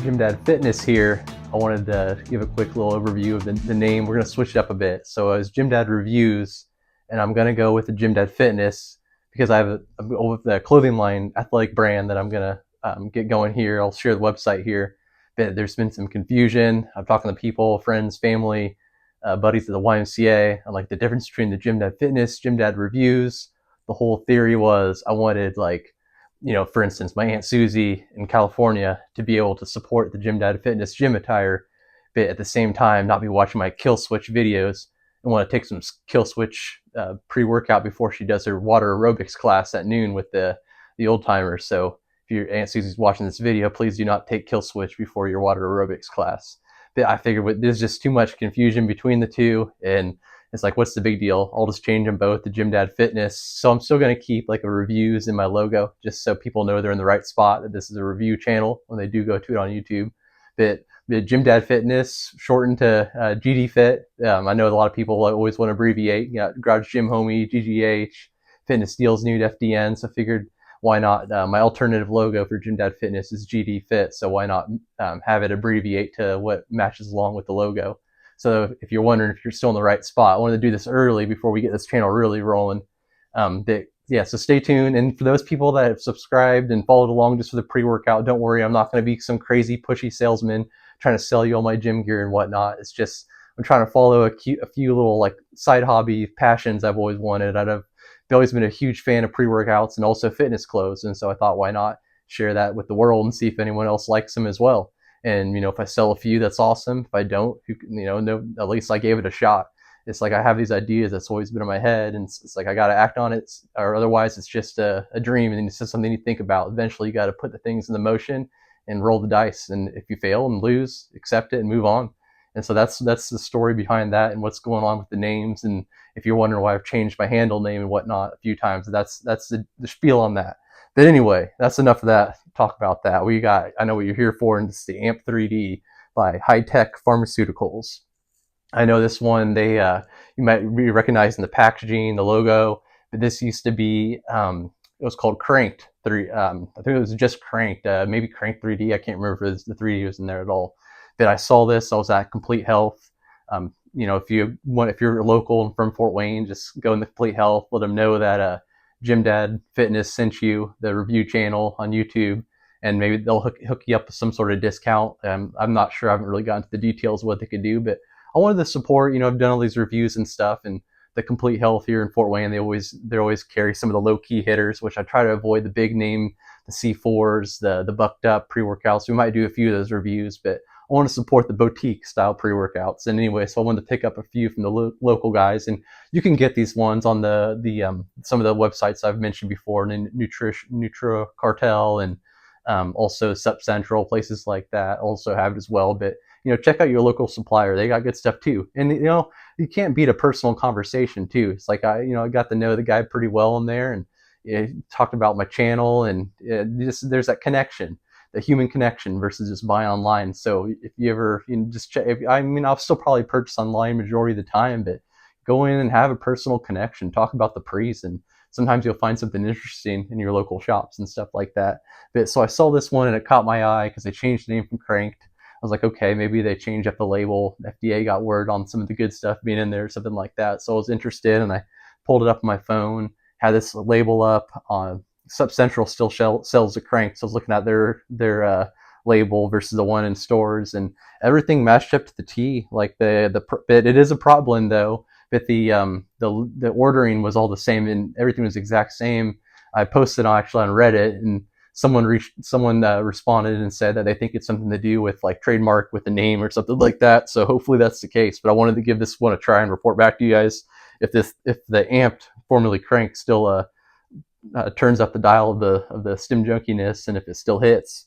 Gym Dad Fitness here. I wanted to give a quick little overview of the name. We're going to switch it up a bit. So it's Gym Dad Reviews, and I'm going to go with the Gym Dad Fitness because I have the clothing line athletic brand that I'm going to get going here. I'll share the website here. But there's been some confusion. I'm talking to people, friends, family, buddies at the YMCA. I like the difference between the Gym Dad Fitness, Gym Dad Reviews. The whole theory was I wanted, for instance, my Aunt Susie in California to be able to support the Gym Dad Fitness gym attire, but at the same time not be watching my Kill Switch videos and want to take some Kill Switch pre-workout before she does her water aerobics class at noon with the old timers. So if your Aunt Susie's watching this video, please do not take Kill Switch before your water aerobics class. But I figured there's just too much confusion between the two, and it's like, what's the big deal? I'll just change them both to Gym Dad Fitness. So I'm still going to keep like a reviews in my logo, just so people know they're in the right spot, that this is a review channel when they do go to it on YouTube. But Gym Dad Fitness, shortened to GD Fit. I know a lot of people always want to abbreviate. You got Garage Gym Homie, GGH, Fitness Deals Nude, FDN. So I figured, why not? My alternative logo for Gym Dad Fitness is GD Fit. So why not have it abbreviate to what matches along with the logo? So if you're wondering if you're still in the right spot, I wanted to do this early before we get this channel really rolling. So stay tuned. And for those people that have subscribed and followed along just for the pre-workout, don't worry, I'm not going to be some crazy pushy salesman trying to sell you all my gym gear and whatnot. It's just I'm trying to follow a few little like side hobby passions I've always wanted. I've always been a huge fan of pre-workouts and also fitness clothes, and so I thought, why not share that with the world and see if anyone else likes them as well. And, if I sell a few, that's awesome. If I don't, at least I gave it a shot. It's like I have these ideas that's always been in my head, and it's like I got to act on it, or otherwise it's just a dream, and it's just something you think about. Eventually, you got to put the things into motion and roll the dice. And if you fail and lose, accept it and move on. And so that's the story behind that and what's going on with the names. And if you're wondering why I've changed my handle name and whatnot a few times, that's the spiel on that. But anyway, that's enough of that. Talk about that. I know what you're here for, and it's the AMP3D by High Tech Pharmaceuticals. I know this one, you might be recognizing the packaging, the logo, but this used to be, it was called Cranked 3. I think it was just Cranked, maybe Crank 3D. I can't remember if the 3D was in there at all. But I saw this, I was at Complete Health. If you're local and from Fort Wayne, just go in the Complete Health, let them know that, Gym Dad Fitness sent you the review channel on YouTube, and maybe they'll hook you up with some sort of discount. I'm not sure. I haven't really gotten to the details of what they could do, but I wanted to support. I've done all these reviews and stuff, and the Complete Health here in Fort Wayne, they always carry some of the low key hitters, which I try to avoid. The big name, the C4s, the bucked up pre-workouts. We might do a few of those reviews, but I want to support the boutique style pre-workouts. And anyway, so I wanted to pick up a few from the local guys, and you can get these ones on some of the websites I've mentioned before, and Nutri Cartel, and also Sup Central, places like that also have it as well. But check out your local supplier; they got good stuff too. And you can't beat a personal conversation too. It's like I got to know the guy pretty well in there, and talked about my channel, and there's that connection. The human connection versus just buy online. So if you ever just check, I'll still probably purchase online majority of the time, but go in and have a personal connection, talk about the pre's, and sometimes you'll find something interesting in your local shops and stuff like that. But so I saw this one and it caught my eye because they changed the name from Cranked. I was like, okay, maybe they changed up the label. The FDA got word on some of the good stuff being in there, something like that. So I was interested, and I pulled it up on my phone, had this label up on Sup Central still sells the Crank, so I was looking at their label versus the one in stores, and everything matched up to the T. Like it is a prop blend though, but the ordering was all the same and everything was the exact same. I posted on Reddit, and someone responded and said that they think it's something to do with like trademark with the name or something like that. So hopefully that's the case. But I wanted to give this one a try and report back to you guys if the Amped, formerly Crank, still turns up the dial of the stim junkiness, and if it still hits.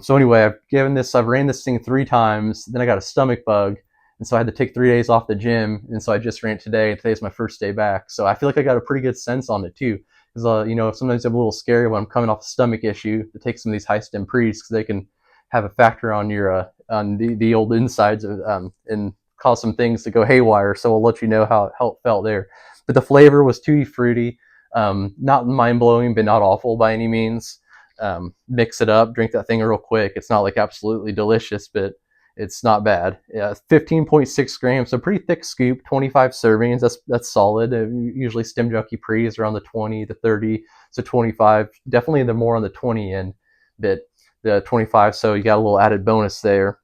So anyway, I've ran this thing 3 times, then I got a stomach bug, and so I had to take 3 days off the gym, and so I just ran it today, and today's my first day back. So I feel like I got a pretty good sense on it too, because sometimes I'm a little scary when I'm coming off a stomach issue to take some of these high stim pre's, because they can have a factor on your on the old insides of, and cause some things to go haywire. So I'll let you know how it felt there. But the flavor was tutti fruity. Not mind-blowing, but not awful by any means. Mix it up, drink that thing real quick. It's not like absolutely delicious, but it's not bad. Yeah, 15.6 grams, so pretty thick scoop, 25 servings. That's solid. Usually Stem Junkie Pre is around the 20 to 30, so 25. Definitely the more on the 20 end, but the 25. So you got a little added bonus there.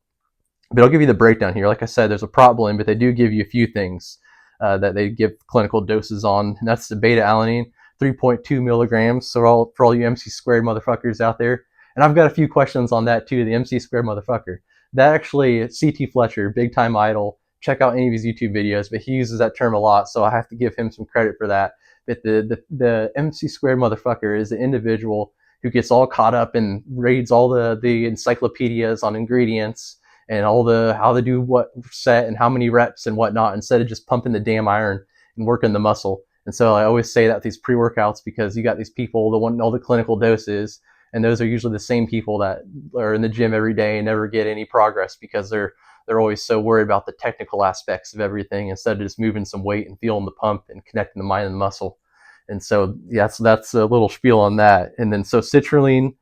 But I'll give you the breakdown here. Like I said, there's a problem, but they do give you a few things that they give clinical doses on, and that's the beta alanine, 3.2 milligrams. So for all you MC squared motherfuckers out there, and I've got a few questions on that too. The MC squared motherfucker. That actually, CT Fletcher, big time idol. Check out any of his YouTube videos, but he uses that term a lot, so I have to give him some credit for that. But the MC squared motherfucker is the individual who gets all caught up and reads all the encyclopedias on ingredients and all the how to do what set and how many reps and whatnot, instead of just pumping the damn iron and working the muscle. And so I always say that these pre-workouts, because you got these people that want all the clinical doses, and those are usually the same people that are in the gym every day and never get any progress because they're always so worried about the technical aspects of everything instead of just moving some weight and feeling the pump and connecting the mind and the muscle. And so yeah, so that's a little spiel on that. And then so citrulline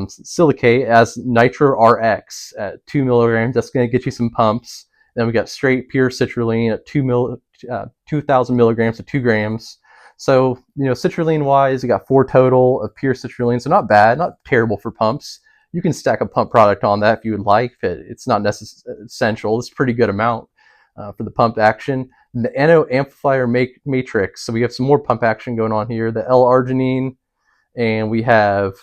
silicate as Nitro RX at 2 milligrams. That's going to get you some pumps. Then we got straight pure citrulline at 2,000 milligrams to 2 grams. So, citrulline wise, you got 4 total of pure citrulline. So not bad, not terrible for pumps. You can stack a pump product on that if you would like, but it's not essential. It's a pretty good amount for the pump action. The NO amplifier matrix. So we have some more pump action going on here. The L-arginine, and we have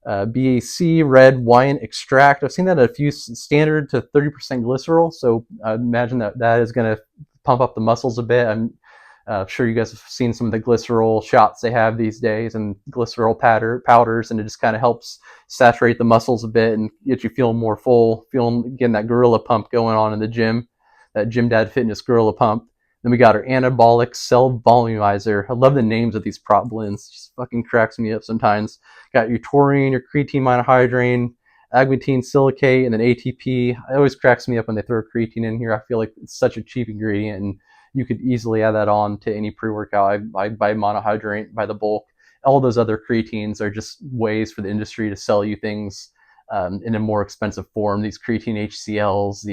BAC red wine extract. I've seen that at a few standard to 30% glycerol. So I imagine that is going to pump up the muscles a bit. I'm sure you guys have seen some of the glycerol shots they have these days and glycerol powders, and it just kind of helps saturate the muscles a bit and get you feeling more full, getting that gorilla pump going on in the gym, that Gym Dad Fitness gorilla pump. Then we got our anabolic cell volumizer. I love the names of these prop blends. It just fucking cracks me up sometimes. Got your taurine, your creatine monohydrate, agmatine silicate, and then ATP. It always cracks me up when they throw creatine in here. I feel like it's such a cheap ingredient, and you could easily add that on to any pre-workout. I buy monohydrate by the bulk. All those other creatines are just ways for the industry to sell you things in a more expensive form. These creatine HCLs,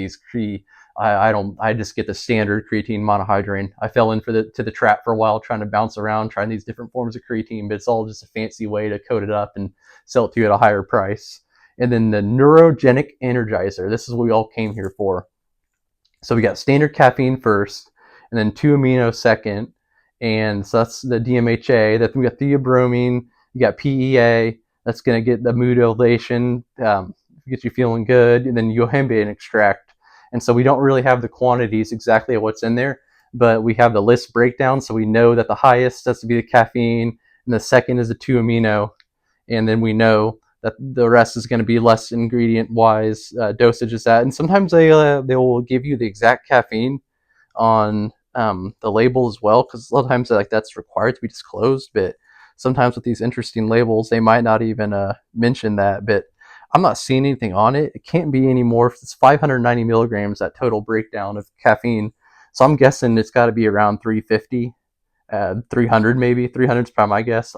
I just get the standard creatine monohydrate. I fell into the trap for a while, trying to bounce around, trying these different forms of creatine, but it's all just a fancy way to coat it up and sell it to you at a higher price. And then the neurogenic energizer. This is what we all came here for. So we got standard caffeine first, and then 2-amino second, and so that's the DMHA. That we got theobromine, you got PEA. That's going to get the mood elevation, get you feeling good, and then yohimbine extract. And so we don't really have the quantities exactly of what's in there, but we have the list breakdown, so we know that the highest has to be the caffeine, and the second is the 2-amino, and then we know that the rest is going to be less ingredient-wise dosage is that. And sometimes they will give you the exact caffeine on the label as well, because a lot of times that's required to be disclosed. But sometimes with these interesting labels, they might not even mention that. But I'm not seeing anything on it. It can't be any more. It's 590 milligrams, that total breakdown of caffeine. So I'm guessing it's got to be around 350, 300 maybe. 300 is probably my guess.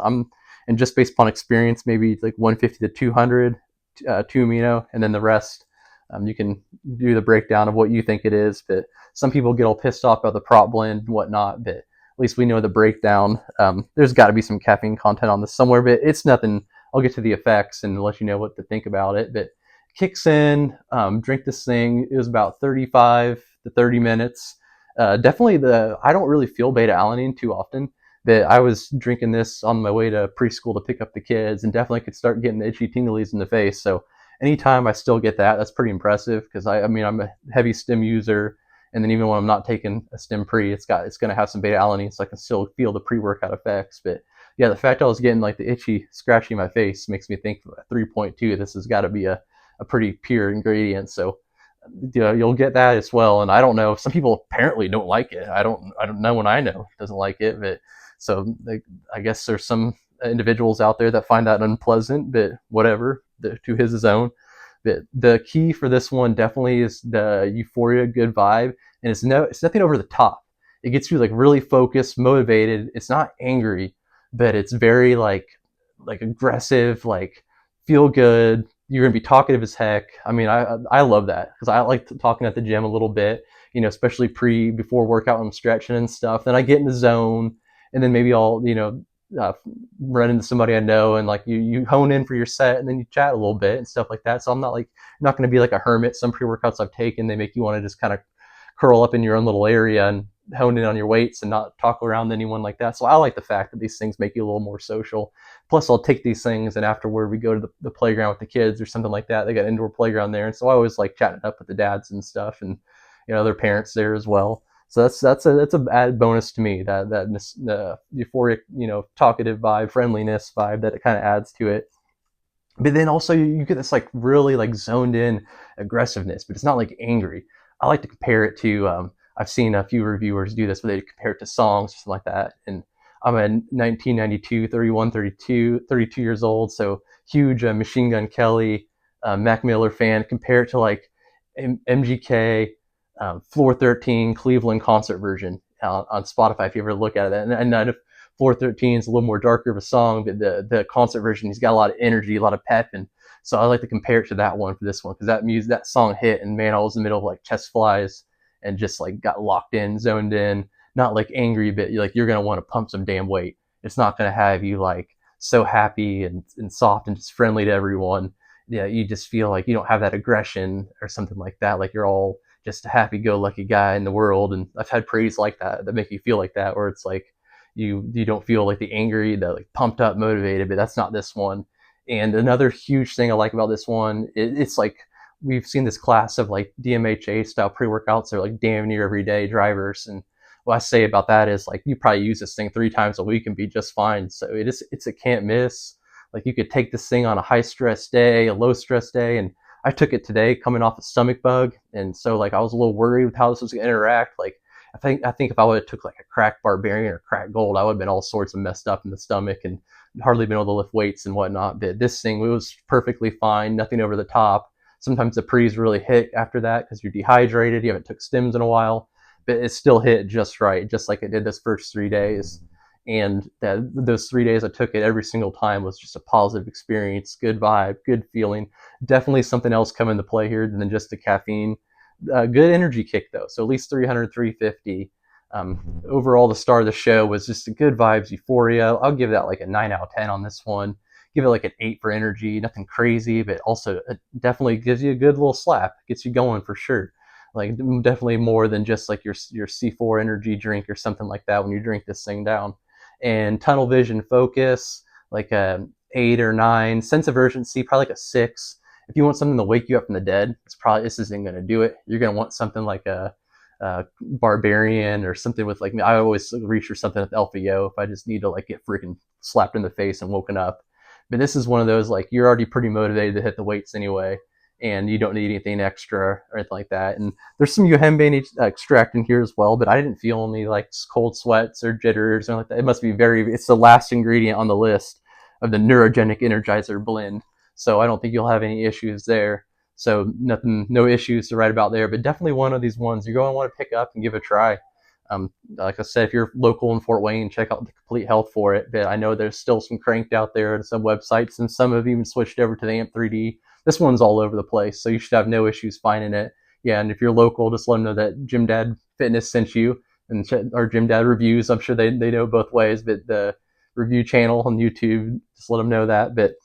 And just based upon experience, maybe like 150 to 200, 2-amino, and then the rest, you can do the breakdown of what you think it is. But some people get all pissed off about the prop blend and whatnot, but at least we know the breakdown. There's got to be some caffeine content on this somewhere, but it's nothing. I'll get to the effects and let you know what to think about it. But kicks in, drink this thing. It was about 35 to 30 minutes. Definitely I don't really feel beta alanine too often, but I was drinking this on my way to preschool to pick up the kids, and definitely could start getting the itchy tinglies in the face. So anytime I still get that's pretty impressive, because I'm a heavy stim user, and then even when I'm not taking a stim pre, it's going to have some beta alanine, so I can still feel the pre-workout effects. But yeah, the fact I was getting like the itchy, scratchy in my face makes me think 3.2. This has got to be a pretty pure ingredient. So you'll get that as well. And I don't know, some people apparently don't like it. I don't know when I know doesn't like it, but so I guess there's some individuals out there that find that unpleasant, but whatever, to his own. But the key for this one definitely is the euphoria, good vibe, and it's nothing over the top. It gets you like really focused, motivated. It's not angry, but it's very like aggressive, like feel good. You're gonna be talkative as heck. I mean, I love that because I like talking at the gym a little bit, especially before workout when I'm stretching and stuff. Then I get in the zone, and then maybe I'll uh, run into somebody I know, and like you hone in for your set, and then you chat a little bit and stuff like that. So I'm not going to be like a hermit. Some pre workouts I've taken, they make you want to just kind of curl up in your own little area and hone in on your weights and not talk around anyone like that. So I like the fact that these things make you a little more social. Plus, I'll take these things, and afterward we go to the playground with the kids or something like that. They got an indoor playground there, and so I always like chatting up with the dads and stuff, and their parents there as well. So that's a added bonus to me, that euphoric, talkative vibe, friendliness vibe that it kind of adds to it. But then also you get this like really like zoned in aggressiveness, but it's not like angry. I like to compare it to I've seen a few reviewers do this, where they compare it to songs or something like that. And I'm a 1992, 32 years old, so huge Machine Gun Kelly, Mac Miller fan. Compare it to like MGK, Floor 13 Cleveland concert version on Spotify if you ever look at it. And if Floor 13 is a little more darker of a song, but the concert version, he's got a lot of energy, a lot of pep, and so I like to compare it to that one for this one, because that song hit, and man, I was in the middle of like chest flies and just like got locked in, zoned in, not like angry, but like you're gonna want to pump some damn weight. It's not gonna have you like so happy and soft and just friendly to everyone. Yeah, you just feel like you don't have that aggression or something like that. Like you're all just a happy-go-lucky guy in the world. And I've had praise like that make you feel like that, where it's like you don't feel like the angry, the like pumped up, motivated. But that's not this one. And another huge thing I like about this one, it's like we've seen this class of like DMHA style pre-workouts. They're like damn near everyday drivers. And what I say about that is like you probably use this thing 3 times a week and be just fine. So it's a can't miss. Like you could take this thing on a high stress day, a low stress day, and I took it today coming off a stomach bug, and so like I was a little worried with how this was going to interact. Like I think if I would have took like a crack barbarian or crack gold, I would have been all sorts of messed up in the stomach and hardly been able to lift weights and whatnot. But this thing, it was perfectly fine, nothing over the top. Sometimes the pre's really hit after that because you're dehydrated, you haven't took stims in a while, but it still hit just right, just like it did this first 3 days. And those 3 days I took it, every single time was just a positive experience, good vibe, good feeling. Definitely something else come into play here than just the caffeine. Good energy kick though, so at least 300, 350. Overall, the star of the show was just a good vibes, euphoria. I'll give that like a 9 out of 10 on this one. Give it like an 8 for energy. Nothing crazy, but also it definitely gives you a good little slap. Gets you going for sure. Like definitely more than just like your C4 energy drink or something like that when you drink this thing down. And tunnel vision, focus, like a 8 or 9. Sense of urgency, probably like a 6. If you want something to wake you up from the dead, this isn't going to do it. You're going to want something like a barbarian or something with like, I always reach for something with Alpha Yo if I just need to like get freaking slapped in the face and woken up. But this is one of those like you're already pretty motivated to hit the weights anyway, and you don't need anything extra or anything like that. And there's some yohimbe extract in here as well, but I didn't feel any like cold sweats or jitters or like that. It must be it's the last ingredient on the list of the neurogenic energizer blend. So I don't think you'll have any issues there. So no issues to write about there, but definitely one of these ones you're going to want to pick up and give a try. Like I said, if you're local in Fort Wayne, check out the Complete Health for it. But I know there's still some cranked out there at some websites, and some have even switched over to the AMP3D. This one's all over the place, so you should have no issues finding it. Yeah, and if you're local, just let them know that Gym Dad Fitness sent you, and our Gym Dad reviews. I'm sure they know both ways, but the review channel on YouTube, just let them know that. But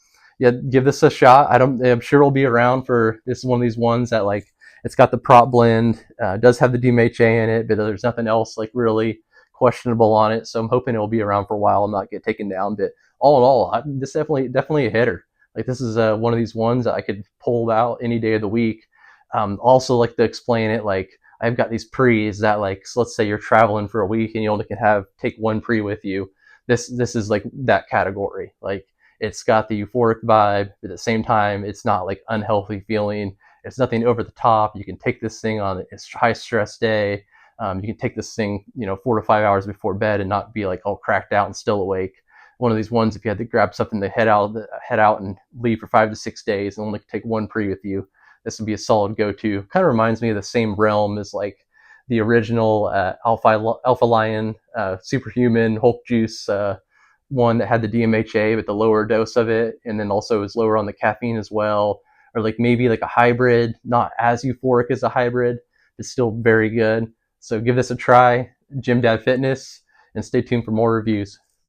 yeah, give this a shot. I'm sure it'll be around for. This is one of these ones that like it's got the prop blend, does have the DMHA in it, but there's nothing else like really questionable on it. So I'm hoping it'll be around for a while and not get taken down. But all in all, this definitely a hitter. Like this is one of these ones that I could pull out any day of the week. Also like to explain it, like I've got these pre's that like, so let's say you're traveling for a week and you only can take one pre with you. This is like that category. Like it's got the euphoric vibe, but at the same time, it's not like unhealthy feeling. It's nothing over the top. You can take this thing on a high stress day. You can take this thing, 4 to 5 hours before bed and not be like all cracked out and still awake. One of these ones, if you had to grab something to head out and leave for 5 to 6 days and only take one pre with you, this would be a solid go-to. Kind of reminds me of the same realm as like the original Alpha Lion, Superhuman, Hulk Juice, one that had the DMHA but the lower dose of it, and then also is lower on the caffeine as well, or like maybe like a hybrid, not as euphoric as a hybrid, but still very good. So give this a try, Gym Dad Fitness, and stay tuned for more reviews.